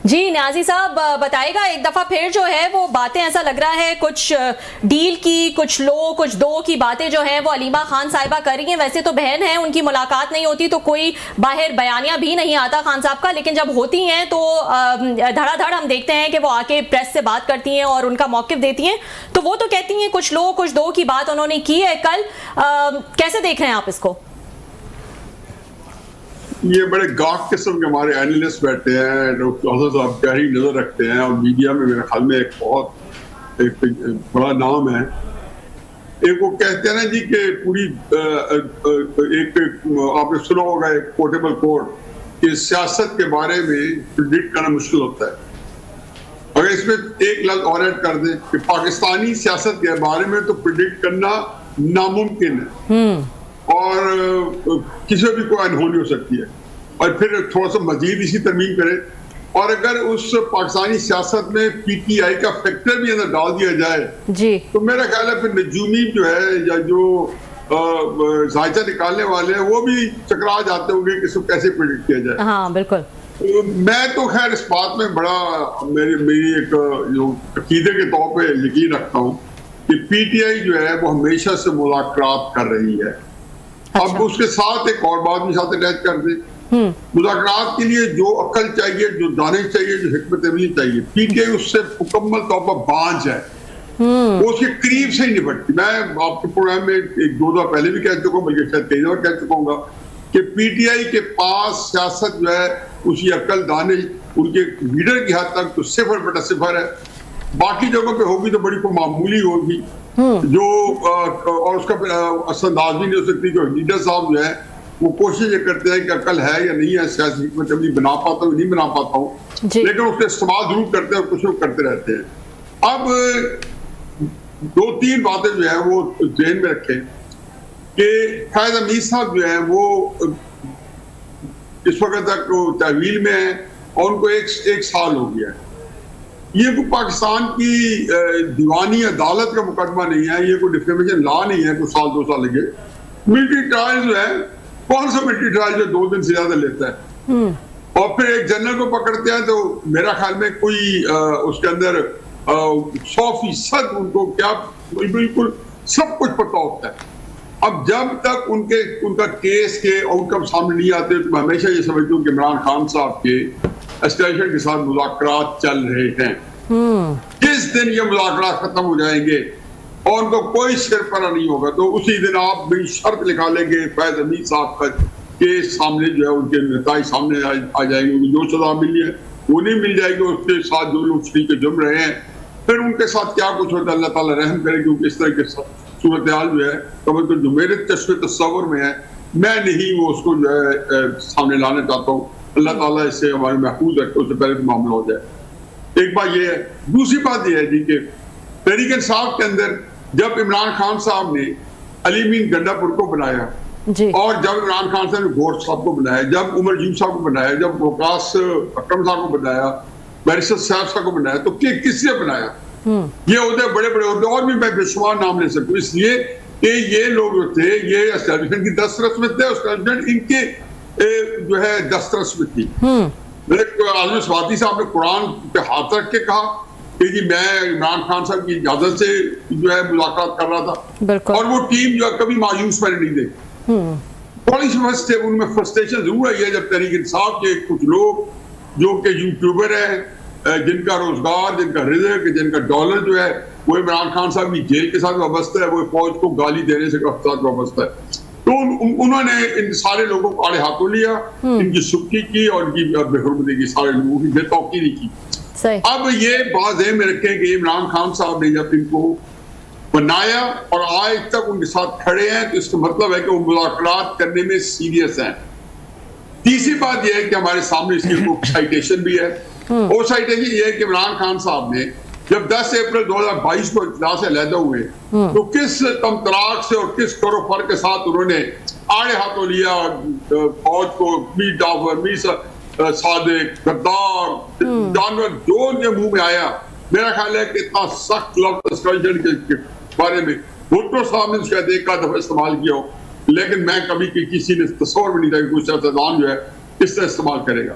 जी न्याजी साहब बताएगा एक दफा फिर जो है वो बातें, ऐसा लग रहा है कुछ डील की, कुछ लो कुछ दो की बातें जो हैं वो अलीमा खान साहिबा कर रही हैं। वैसे तो बहन है, उनकी मुलाकात नहीं होती तो कोई बाहर बयानिया भी नहीं आता खान साहब का, लेकिन जब होती हैं तो धड़ाधड़ हम देखते हैं कि वो आके प्रेस से बात करती हैं और उनका मौकिफ देती हैं। तो वो तो कहती हैं कुछ लो कुछ दो की बात उन्होंने की है कल। कैसे देख रहे हैं आप इसको? ये बड़े गाक किस्म के हमारे एनालिस्ट बैठे हैं, डॉक्टर साहब गहरी नजर रखते हैं और मीडिया में मेरे ख्याल में एक बड़ा नाम है। एक वो कहते हैं ना जी कि पूरी एक आपने सुना होगा एक पोर्टेबल कोड कि सियासत के बारे में प्रिडिक्ट करना मुश्किल होता है। अगर इसमें एक लफ्ज और ऐड कर दें कि पाकिस्तानी सियासत के बारे में तो प्रिडिक्ट करना नामुमकिन है और किसी भी कोई अनहोनी हो सकती है। और फिर थोड़ा सा मजीद इसी तरमीम करें और अगर उस पाकिस्तानी सियासत में पीटीआई का फैक्टर भी अंदर डाल दिया जाए जी, तो मेरा ख्याल है फिर नजूमी जो है या जो जायजा निकालने वाले हैं वो भी चकरा जाते होंगे कि इसको कैसे प्रेडिक्ट किया जाए। हाँ बिल्कुल। तो मैं तो खैर इस बात में बड़ा मेरी एक जो अकीदे के तौर पे यकीन रखता हूँ कि पीटीआई जो है वो हमेशा से मुलाकात कर रही है। अच्छा। अब उसके साथ एक और बात भी साथ अटैच कर दे, मुलाकात के लिए जो अक्ल चाहिए, जो दानिश चाहिए, जो हिकमत अमली चाहिए, पीटीआई उससे मुकम्मल तौर पर बांझ है, वो उसके करीब से ही निपटती। मैं आपके प्रोग्राम में एक दो दफा पहले भी कह चुका हूँ, बल्कि शायद कई दफा कह चुका हूँ कि पीटीआई के पास सियासत जो है उसकी अक्ल दानिश उनके लीडर की हद तक तो 0/0 है। बाकी जगहों पे होगी तो बड़ी को मामूली होगी जो और उसका असंदाज भी नहीं हो सकती कि लीडर साहब जो है वो कोशिश ये करते हैं कि अकल है या नहीं है, सियासी हिकमत अमली बना पाता हूँ नहीं बना पाता हूँ, लेकिन उसका इस्तेमाल जरूर करते हैं और कुछ लोग करते रहते हैं। अब 2-3 बातें जो है वो ध्यान में रखें कि फैज हमीद साहब जो है वो इस वक्त तक तहवील में है और उनको एक साल हो गया है। ये कोई पाकिस्तान की दीवानी अदालत का मुकदमा नहीं है, ये कोई डिफेमेशन लॉ नहीं है कुछ साल 2 साल लगे। मिलिट्री ट्रायल जो है, कौन सा मिलिट्री ट्रायल जो 2 दिन से ज्यादा लेता है और फिर एक जनरल को पकड़ते हैं तो मेरा ख्याल में कोई उसके अंदर 100% उनको क्या बिल्कुल सब कुछ पता होता है। अब जब तक उनका केस के आउटकम सामने नहीं आते तो मैं हमेशा ये समझती हूँ कि इमरान खान साहब के एस्टेब्लिशमेंट के साथ मुज़ाकरात चल रहे हैं। जिस दिन ये मुज़ाकरात खत्म हो जाएंगे और उनको कोई सिरपरा नहीं होगा तो उसी दिन आप भी शर्त निकालेंगे फैज हमीद साहब का केस सामने जो है उनके नताइज सामने आ जाएंगे। उनको जो सजा मिली है वो नहीं मिल जाएगी, उसके साथ जो लोग शरीक जुर्म रहे हैं फिर उनके साथ क्या कुछ होता है अल्लाह ताला रहम करे, क्योंकि इस तरह के सूरत हाल जो है तो जो मेरे तस्वर में है मैं नहीं वो उसको जो है सामने लाना चाहता हूँ। अल्लाह ताला इससे हमारे महफूज रखे, उससे पहले मामला हो जाए। एक बात ये है। दूसरी बात ये है जी कि तहरीक इंसाफ के अंदर जब इमरान खान साहब ने अली मीन गंडापुर को बनाया और जब इमरान खान साहब ने घोष साहब को बनाया, जब उमर जूब साहब को बनाया, जब वकास अकरम साहब को बनाया, बैरिस्टर साहब साहब को बनाया, तो किसने बनाया? ये उहदे बड़े बड़े उहदे और भी मैं बेशुमार नाम ले सकूं, इसलिए कि ये लोग जो थे ये एस्टेब्लिशमेंट की दस्तरस में थे, एस्टेब्लिशमेंट इनके जो है दस्तरस में थी। आजम स्वाति साहब ने कुरान पे हाथ रख के कहा कि जी मैं इमरान खान साहब की इजाजत से जो है मुलाकात कर रहा था और वो टीम जो है कभी मायूस मैंने नहीं देखी। थोड़ी सी उनमें फ्रस्ट्रेशन जरूर आई है जब तहरीक इंसाफ के कुछ लोग जो कि यूट्यूबर है जिनका रोजगार, जिनका रिज़्क, जिनका डॉलर जो है वो इमरान खान साहब की जेल के साथ वाबस्ता है, वो फौज को गाली देने से वाबस्ता है, तो उन्होंने इन सारे लोगों को आड़े हाथों लिया, इनकी सुक्की की और इनकी बेहुरमती की, सारे लोगों की बेतौकीरी की। अब ये बात ध्यान में रखें कि इमरान खान साहब ने जब इनको बनाया और आज तक उनके साथ खड़े हैं तो इसका मतलब है कि वो मुलाकात करने में सीरियस हैं। तीसरी बात यह है कि हमारे सामने इसकी साइटेशन भी है। वो साइटेशन ये है कि इमरान खान साहब ने जब 10 अप्रैल 2022 को इख्तियार से अलहदा हुए तो किस तमतराक से और किस करोफर के साथ उन्होंने आड़े हाथों लिया फौज को, मीर जाफर, मीर सादिक, गद्दार, जानवर जो उनके मुंह में आया। मेरा ख्याल है कि इतना सख्त लफ्ज़ के बारे में भुट्टो साहब ने शायद एक दफा इस्तेमाल किया हो, लेकिन मैं कभी किसी ने तस्वर भी नहीं था कि कोई सियासतदान जो है इस तरह इस्तेमाल करेगा।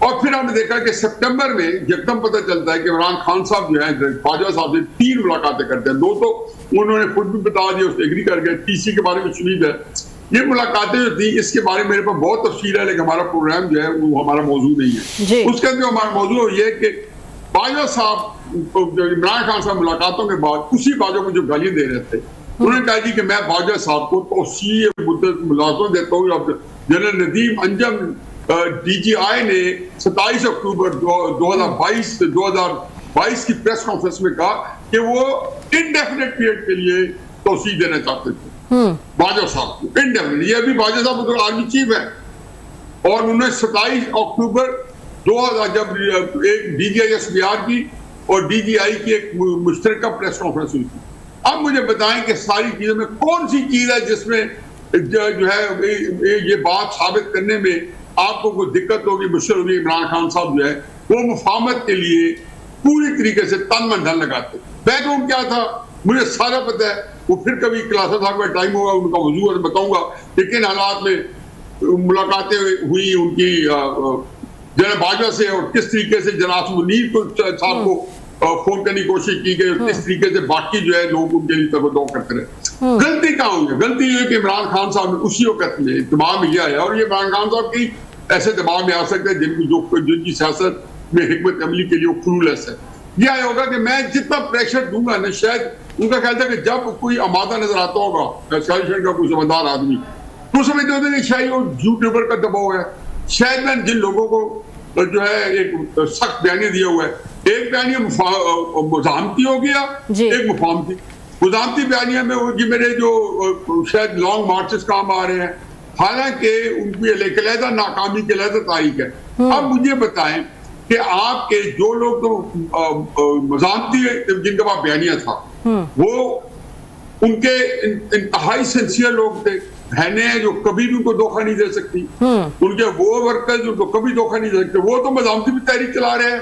और फिर हमने देखा कि सितंबर में एकदम पता चलता है कि इमरान खान साहब जो है बाजवा साहब से 3 मुलाकातें करते हैं। 2 तो उन्होंने खुद भी बता दिया, उससे एग्री कर गए। तीसरी के बारे में सुनीद है। ये मुलाकातें जो थी इसके बारे में मेरे पास बहुत तफसील है, लेकिन हमारा प्रोग्राम जो है वो हमारा मौजूद नहीं है। उसके अंदर हमारा मौजूद ये कि बाजवा साहब इमरान खान साहब मुलाकातों के बाद उसी बाजवा को जो गालियां दे रहे थे, उन्होंने कहा कि मैं बाजवा साहब को तौसीए मुलाजमत देता हूँ। अब जनरल नदीम अंजम DGI ने 27 अक्टूबर 2022 की प्रेस कॉन्फ्रेंस में कहा कि वो इंडेफिनेट पीरियड के लिए तौसीए देना चाहते थे बाजवा साहब को, इंडेफिनेट। ये भी बाजवा साहब तो आर्मी चीफ है, और उन्होंने 27 अक्टूबर 2000 जब एक DGI SBR की और DGI की एक मुश्तरका प्रेस कॉन्फ्रेंस हुई थी। अब मुझे बताएं कि सारी चीजों में कौन सी चीज है जिसमें जो है ये बात साबित करने में आपको कोई दिक्कत होगी, मुश्किल होगी। इमरान खान साहब जो है वो मुफाहमत के लिए पूरी तरीके से तन मन धन लगाते। बैकग्राउंड क्या था मुझे सारा पता है, वो फिर कभी क्लास साहब का टाइम होगा उनका वजू और बताऊंगा। लेकिन हालात में मुलाकातें हुई उनकी जनाब बाजवा से, और किस तरीके से जनाब मुनीर साहब को फोन करने की कोशिश की गई, किस तरीके से बाकी जो है लोग उनके लिए तवज्जो करते रहे। गलती कहाँ हुई है? गलती ये कि इमरान खान साहब ने उसी वक्त में दिमाग में आया, और ये इमरान खान साहब की ऐसे दिमाग में आ सकते हैं जिनकी सियासत में हिकमत अमली के लिए क्लूलेस है। यह आया होगा कि मैं जितना प्रेशर दूंगा ना, शायद उनका ख्याल था कि जब कोई आमादा नजर आता होगा का कोई समझदार आदमी, तो समझते होते कि शायद वो यूट्यूबर का दबाव है, शायद मैं जिन लोगों को जो है एक सख्त बयानी दिया हुआ है, एक बयानी मुजामती हो गया, एक मुफाहमती। मुजामती बयानिया में वो मेरे जो शायद लॉन्ग मार्चेस काम आ रहे हैं, हालांकि उनकी अलग-अलग नाकामी की अलग तारीख है। अब मुझे बताएं कि आपके जो लोग तो मुजामती जिनके पास बयानिया था, वो उनके इंतहाई सिंसियर लोग थे, बहनें जो कभी भी उनको धोखा नहीं दे सकती, उनके वो वर्कर्स जो कभी धोखा नहीं दे सकते, वो तो मजामती भी तहरीक चला रहे हैं।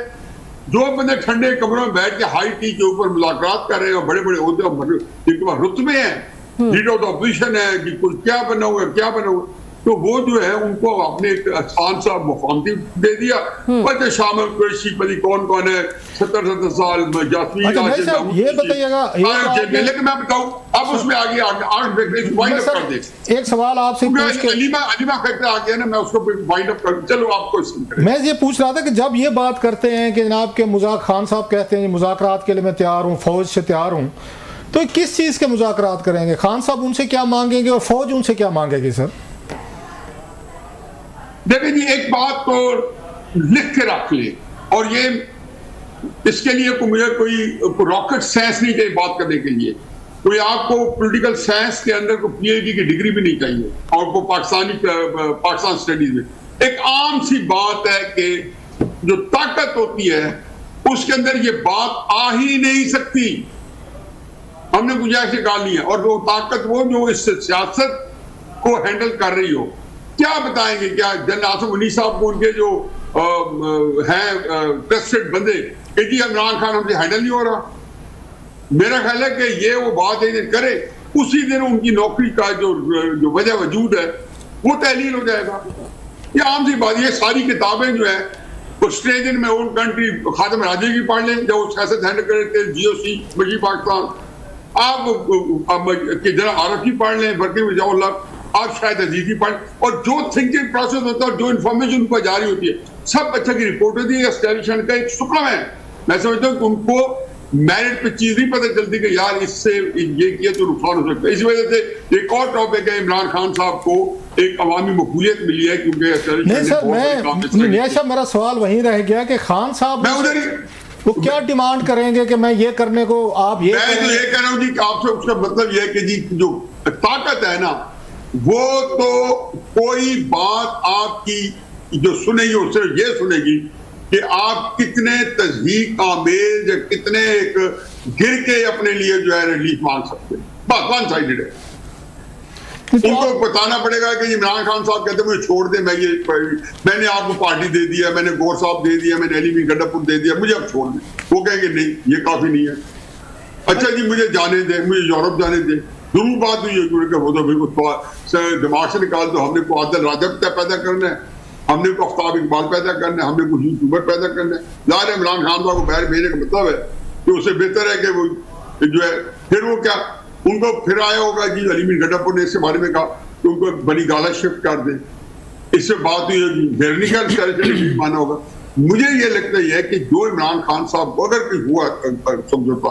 जो बंदे ठंडे कमरों में बैठ के हाई टी के ऊपर मुलाकात कर रहे हैं, बड़े बड़े होते जिनके पास रुतबे हैं, लीडर ऑफ द ऑपोजिशन है कि कुछ क्या बना हुआ है, क्या बना हुआ, तो वो जो है उनको अपने एक आसान सा मुफाहमती दे दिया। बच्चे शामिल कुरैशी पति कौन कौन है, 70 साल जासमीन। ये बताइएगा, लेकिन मैं बताऊं अब उसमें आगे 8 फैक्टर वाइंड अप कर दे। एक सवाल आपसे अलीमा फैक्टर आ गया ना, मैं उसको वाइंड अप कर, चलो आपको मैं ये पूछ रहा था कि जब ये बात करते हैं कि जनाब के मुज़ाक खान साहब कहते हैं मुज़ाकरात के लिए मैं तैयार हूँ, फौज से तैयार हूँ, तो किस चीज के मुज़ाकरात करेंगे? खान साहब उनसे क्या मांगेंगे और फौज उनसे क्या मांगेगी? सर देखिए जी, एक बात तो लिख के रख ले, और ये इसके लिए मुझे कोई रॉकेट साइंस नहीं चाहिए बात करने के लिए, कोई आपको पॉलिटिकल साइंस के अंदर कोई PhD की डिग्री भी नहीं चाहिए, और वो पाकिस्तान स्टडीज में एक आम सी बात है कि जो ताकत होती है उसके अंदर ये बात आ ही नहीं सकती। हमने गुंजाइश निकाल ली है, और वो ताकत वो जो इस सियासत को हैंडल कर रही हो, क्या बताएंगे? क्या जनरल आसिफ मुनीर साहब को उनके जो हैं ट्रस्टेड बंदे कि जी इमरान खान हमसे हैंडल नहीं हो रहा? मेरा ख्याल है कि ये वो बात एक दिन करे, उसी दिन उनकी नौकरी का जो वजह वजूद है वो तहलील हो जाएगा। ये आम सी बात। ये सारी किताबें जो है वो stage in my own country खातम राजे की पढ़ लें, जब वो सियासत हैंडल कर रहे थे, GOC मजी पाकिस्तान, आप जरा आरफी पढ़ लें, वर्किंग विद जवाहरलाल, आप शायद अजीजी पढ़, और जो थिंकिंग प्रोसेस होता है और जो इन्फॉर्मेशन उनको जारी होती है, सब अच्छा की रिपोर्ट होती है। एस्टैब्लिशमेंट का एक शुक्र है। मैं समझता हूँ कि उनको मेरिट पे चीज नहीं पता चलती कि यार इससे ये किया तो नुकसान हो सकता है। इस वजह से एक और टॉपिक है, इमरान खान साहब को एक अवामी मकबूलियत मिली है क्योंकि नहीं सर, मेरा सवाल वहीं रह गया कि खान साहब वो क्या डिमांड करेंगे कि मैं ये करने को आप ये मैं तो ये कह रहा हूँ जी, आपसे उसका मतलब ये है कि जी जो ताकत है ना, वो तो कोई बात आपकी जो सुनेगी उससे ये सुनेगी कि आप कितने तज़हीक आमेज या कितने एक गिर के अपने लिए जो है रिलीफ मांग सकते हैं। बस वन साइडेड है। उनको बताना पड़ेगा कि इमरान खान साहब कहते हैं मुझे छोड़ दे, मैंने आपको पार्टी दे दिया, मैंने गौर साहब दे दिया, मैंने अली गड्डापुर दे दिया, मुझे अब छोड़ दे। वो कहेंगे नहीं ये काफी नहीं है, अच्छा जी मुझे जाने दे, मुझे यूरोप जाने दे। जरूर बात हुई है कि वो तो बिल्कुल दिमाग से निकाल दो, हमने को आदल राजत्व पैदा करना है, हमने को आफ्ताब इकबाल पैदा करना है, हमने कुछ यूट्यूबर पैदा करना है। ज़ाहिर है इमरान खान साहब को बाहर भेजने का मतलब है कि उससे बेहतर है कि वो जो है फिर वो क्या उनको फिर आया होगा जी अलीमीन गड्ढापुर ने इसके बारे में कहा कि उनको बनी गाला शिफ्ट कर दे, इससे बात हुई होगी फिर माना होगा। मुझे ये लगता है कि जो इमरान खान साहब को अगर कोई हुआ समझौता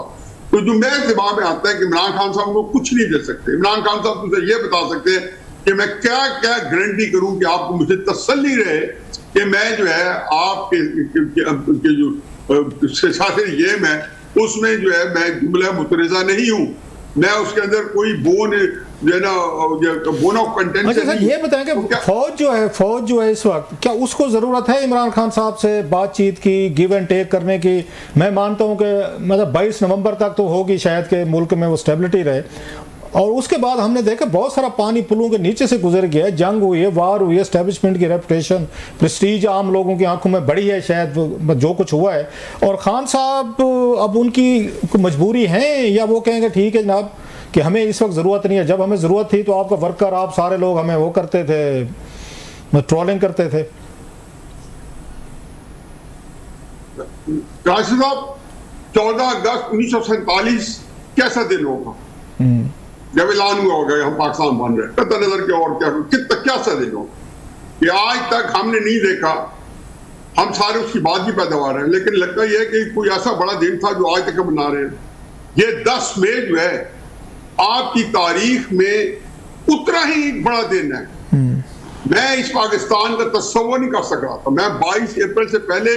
तो जो मेरे दिमाग में आता है कि इमरान खान साहब को कुछ नहीं दे सकते। इमरान खान साहब तुझे ये बता सकते हैं कि मैं क्या क्या गारंटी करूं कि आपको मुझे तसल्ली रहे कि मैं जो है आपके जो सियासी गेम है उसमें जो है मैं जुमला मुतरज़ा नहीं हूं, मैं उसके अंदर कोई बोन ऑफ कंटेंट। अच्छा सर ये बताएं कि फौज जो है इस वक्त क्या उसको ज़रूरत है इमरान खान साहब से बातचीत की, गिव एंड टेक करने की? मैं मानता हूं कि मतलब 22 नवंबर तक तो होगी शायद कि मुल्क में वो स्टेबिलिटी रहे, और उसके बाद हमने देखा बहुत सारा पानी पुलों के नीचे से गुजर गया है, जंग हुई है, वार हुई है, एस्टेब्लिशमेंट की रेपुटेशन प्रेस्टीज आम लोगों की आंखों में बढ़ी है शायद जो कुछ हुआ है। और खान साहब अब उनकी मजबूरी है या वो कहेंगे ठीक है जनाब कि हमें इस वक्त ज़रूरत नहीं है, जब हमें ज़रूरत थी तो आपका वर्कर आप सारे लोग हमें वो करते थे, ट्रोलिंग करते थे। राशिद साहब 14 अगस्त 1947 कैसा दिन होगा जब ऐलान हुआ होगा हम पाकिस्तान बन रहे हैं, कतई नजर के और क्या सा दिन होगा कि आज तक हमने नहीं देखा, हम सारे उसकी बात की पैदावार है, लेकिन लगता यह है कि कोई ऐसा बड़ा दिन था जो आज तक हम मना रहे हैं। ये 10 मई जो है आपकी तारीख में उतना ही बड़ा दिन है। मैं इस पाकिस्तान का तस्वर नहीं कर सक रहा था। मैं 22 अप्रैल से पहले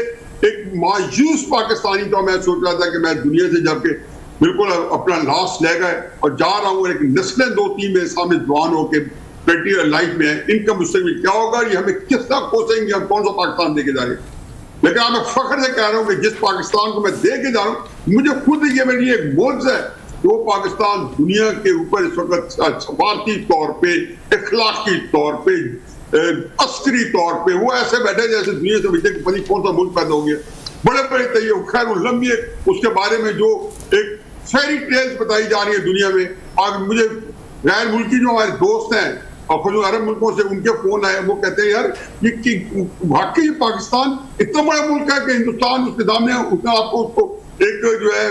एक मायूस पाकिस्तानी था। मैं सोच रहा था कि मैं दुनिया से जाके बिल्कुल अपना लास्ट ले गए और जा रहा हूँ, एक नस्लें 2-3 मेरे सामने जवान होके बेटी लाइफ में है, इनका मुस्तकबिल क्या होगा, ये हमें किस तरह कोसेंगे, हम कौन सा पाकिस्तान देके जा रहे हैं। लेकिन मैं फख्र से कह रहा हूँ कि जिस पाकिस्तान को मैं देके जा रहा हूँ मुझे खुद ये मेरे लिए एक मोज़ है। वो पाकिस्तान दुनिया के ऊपर इस वक्त सफारती तौर पे, इखलाकी तौर पे, अस्करी तौर पे वो ऐसे बैठे जैसे दुनिया से पता नहीं कौन सा मुल्क पैदा हो गया। बड़े बड़े तय खैर लंबी उसके बारे में जो एक फेरी टेल्स बताई जा रही है दुनिया में। और मुझे गैर मुल्की जो हमारे दोस्त हैं और खुद अरब मुल्कों से उनके फोन आए, वो कहते हैं यार ये वाकई पाकिस्तान इतना बड़ा मुल्क है कि हिंदुस्तान उसके सामने उसने आपको उसको एक जो है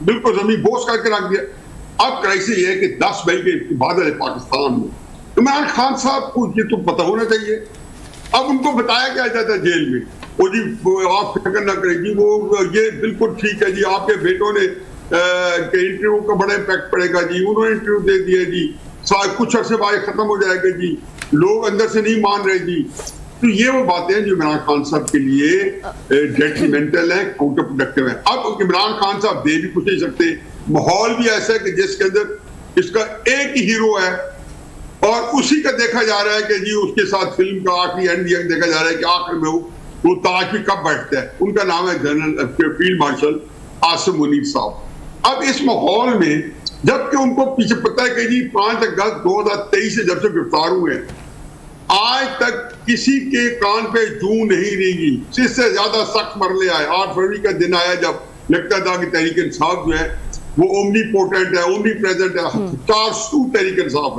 बिल्कुल जमीन बोझ करके रख दिया। अब क्राइसिस ये है कि 10 मई के बाद है पाकिस्तान में। इमरान खान साहब को ये तो पता होना चाहिए। अब उनको बताया क्या जाता है जेल में, वो जी आप फिक्र ना करें जी, वो ये बिल्कुल ठीक है जी, आपके बेटों ने के इंटरव्यू का बड़ा इम्पैक्ट पड़ेगा जी, उन्होंने इंटरव्यू दे दिया जी, कुछ अर्से बाद खत्म हो जाएगा जी, लोग अंदर से नहीं मान रहे जी। तो ये वो बातें हैं जो इमरान खान साहब के लिए डेट्रीमेंटल है, काउंटर प्रोडक्टिव है। अब इमरान खान साहब दे भी कुछ नहीं सकते, माहौल भी ऐसा है कि जिसके अंदर इसका एक ही हीरो है और उसी का देखा जा रहा है कि जी उसके साथ फिल्म का आखिरी एंड देखा जा रहा है कि आखिर में वो ताज भी कब बैठता है। उनका नाम है general field marshal Asim Munir साहब। अब इस माहौल में जबकि उनको पीछे पता है कि जी 5 अगस्त 2023 से जब से गिरफ्तार हुए आज तक किसी के कान पे जू नहीं रेंगी, इससे ज्यादा सख्त मरले आए। 8 फरवरी का दिन आया जब लगता था कि तहरीक इंसाफ जो है वो ओमनी पोटेंट है, ओमनी प्रेजेंट है, 400 तहरीक इंसाफ है।